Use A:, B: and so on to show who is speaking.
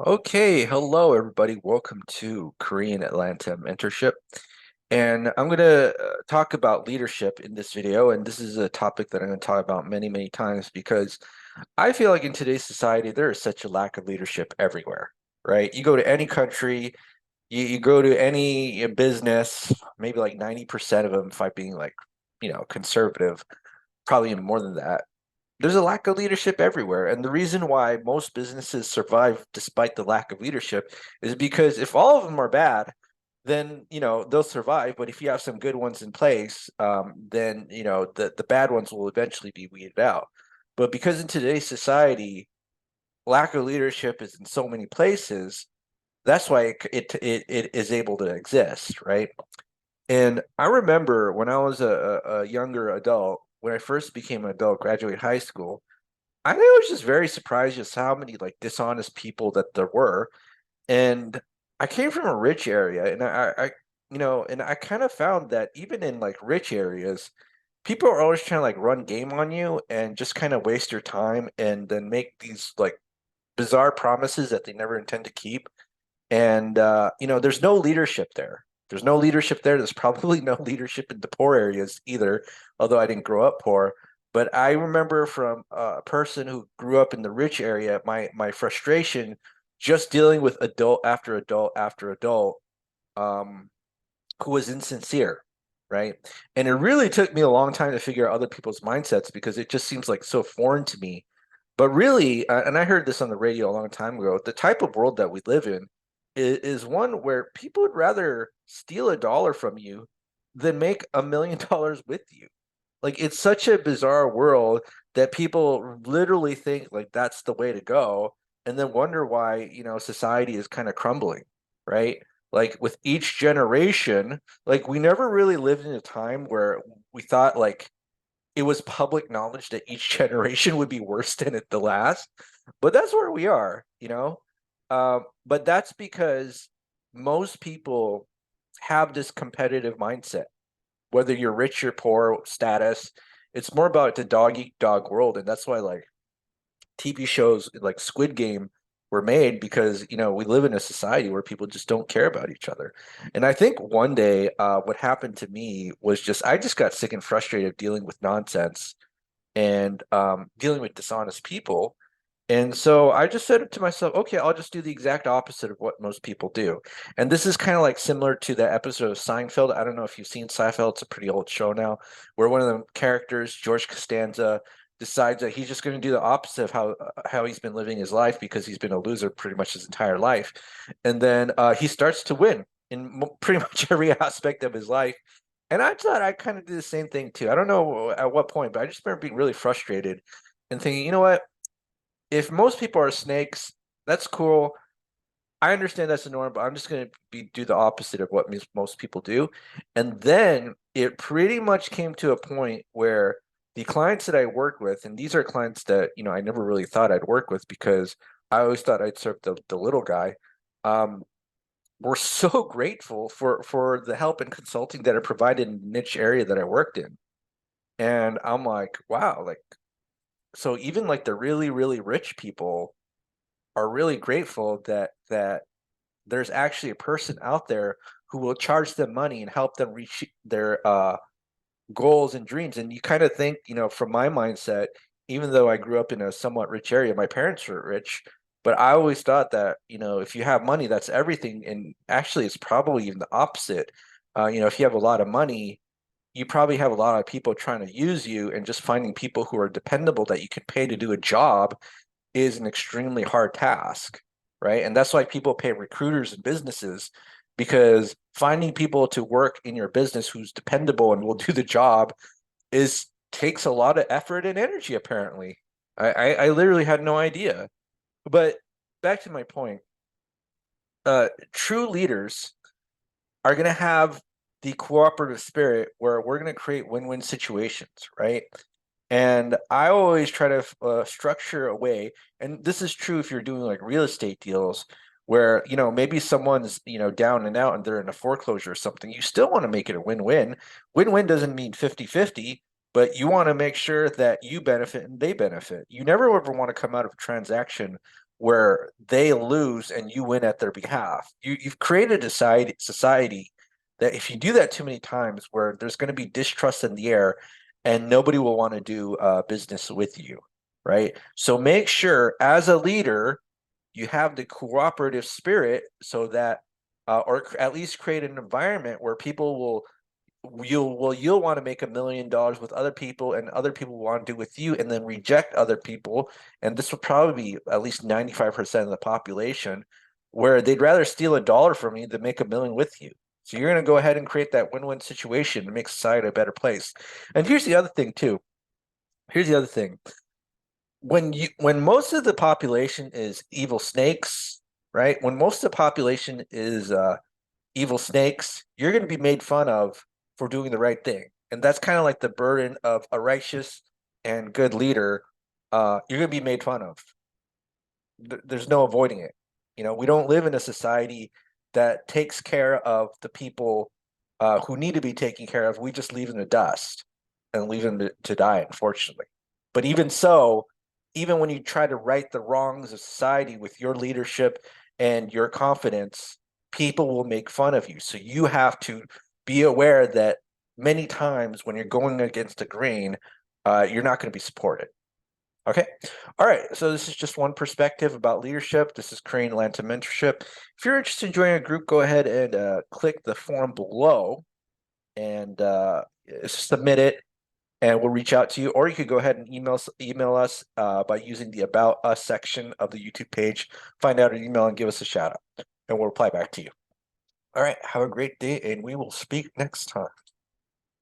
A: Okay, hello everybody. Welcome to Korean Atlanta Mentorship. And I'm going to talk about leadership in this video. And this is a topic that I'm going to talk about many, many times because I feel like in today's society, there is such a lack of leadership everywhere, right? You go to any country, you go to any business, maybe like 90% of them, if I'm being like, conservative, probably even more than that. There's a lack of leadership everywhere. And the reason why most businesses survive despite the lack of leadership is because if all of them are bad, then they'll survive. But if you have some good ones in place, then the bad ones will eventually be weeded out. But because in today's society, lack of leadership is in so many places, that's why it is able to exist, right? And I remember when I was a younger adult, when I first became an adult, graduated high school, I was just very surprised just how many like dishonest people that there were. And I came from a rich area, and and I kind of found that even in like rich areas, people are always trying to like run game on you and just kind of waste your time and then make these like bizarre promises that they never intend to keep. And there's no leadership there. There's no leadership there. There's probably no leadership in the poor areas either, although I didn't grow up poor. But I remember from a person who grew up in the rich area, my frustration just dealing with adult after adult after adult, um, who was insincere, right? And it really took me a long time to figure out other people's mindsets because it just seems like so foreign to me. But really, and I heard this on the radio a long time ago, the type of world that we live in is one where people would rather steal $1 from you than make $1 million with you. Like it's such a bizarre world that people literally think like that's the way to go, and then wonder why, society is kind of crumbling, right? Like with each generation, like we never really lived in a time where we thought like it was public knowledge that each generation would be worse than the last. But that's where we are. But that's because most people have this competitive mindset, whether you're rich or poor, status. It's more about the dog eat dog world, and that's why like TV shows like Squid Game were made because we live in a society where people just don't care about each other. And I think one day, what happened to me was just I just got sick and frustrated dealing with nonsense and dealing with dishonest people. And so I just said to myself, okay, I'll just do the exact opposite of what most people do. And this is kind of like similar to the episode of Seinfeld. I don't know if you've seen Seinfeld, it's a pretty old show now, where one of the characters, George Costanza, decides that he's just going to do the opposite of how he's been living his life because he's been a loser pretty much his entire life. And then he starts to win in pretty much every aspect of his life. And I thought I kind of did the same thing too. I don't know at what point, but I just remember being really frustrated and thinking, you know what? If most people are snakes, that's cool. I understand that's the norm, but I'm just going to do the opposite of what most people do. And then it pretty much came to a point where the clients that I work with, and these are clients that, I never really thought I'd work with because I always thought I'd serve the little guy. Um, were so grateful for the help and consulting that are provided in the niche area that I worked in. And I'm like, wow, like so even like the really, really rich people are really grateful that there's actually a person out there who will charge them money and help them reach their goals and dreams. And you kind of think, from my mindset, even though I grew up in a somewhat rich area, my parents were rich, but I always thought that, if you have money, that's everything. And actually, it's probably even the opposite. If you have a lot of money, you probably have a lot of people trying to use you, and just finding people who are dependable that you can pay to do a job is an extremely hard task, right? And that's why people pay recruiters and businesses, because finding people to work in your business who's dependable and will do the job is takes a lot of effort and energy, apparently. I literally had no idea. But back to my point, true leaders are going to have the cooperative spirit where we're going to create win-win situations, right? And I always try to structure a way, and this is true if you're doing like real estate deals where, maybe someone's, down and out and they're in a foreclosure or something. You still want to make it a win-win. Win-win doesn't mean 50-50, but you want to make sure that you benefit and they benefit. You never ever want to come out of a transaction where they lose and you win at their behalf. You've created a society that if you do that too many times, where there's going to be distrust in the air and nobody will want to do business with you, right? So make sure as a leader, you have the cooperative spirit so that, or at least create an environment where people will you'll want to make $1 million with other people and other people want to do with you and then reject other people. And this would probably be at least 95% of the population where they'd rather steal $1 from you than make 1 million with you. So you're going to go ahead and create that win-win situation to make society a better place. And here's the other thing too. Here's the other thing. When most of the population is evil snakes, right? When most of the population is evil snakes, you're going to be made fun of for doing the right thing. And that's kind of like the burden of a righteous and good leader. You're going to be made fun of. There's no avoiding it. You know, we don't live in a society that takes care of the people who need to be taken care of. We just leave them to dust and leave them to die, unfortunately. But even so, even when you try to right the wrongs of society with your leadership and your confidence, people will make fun of you. So you have to be aware that many times when you're going against the grain, you're not going to be supported. Okay. All right. So this is just one perspective about leadership. This is Crane Atlanta Mentorship. If you're interested in joining a group, go ahead and click the form below and submit it, and we'll reach out to you. Or you could go ahead and email us by using the About Us section of the YouTube page. Find out an email and give us a shout out, and we'll reply back to you. All right. Have a great day, and we will speak next time.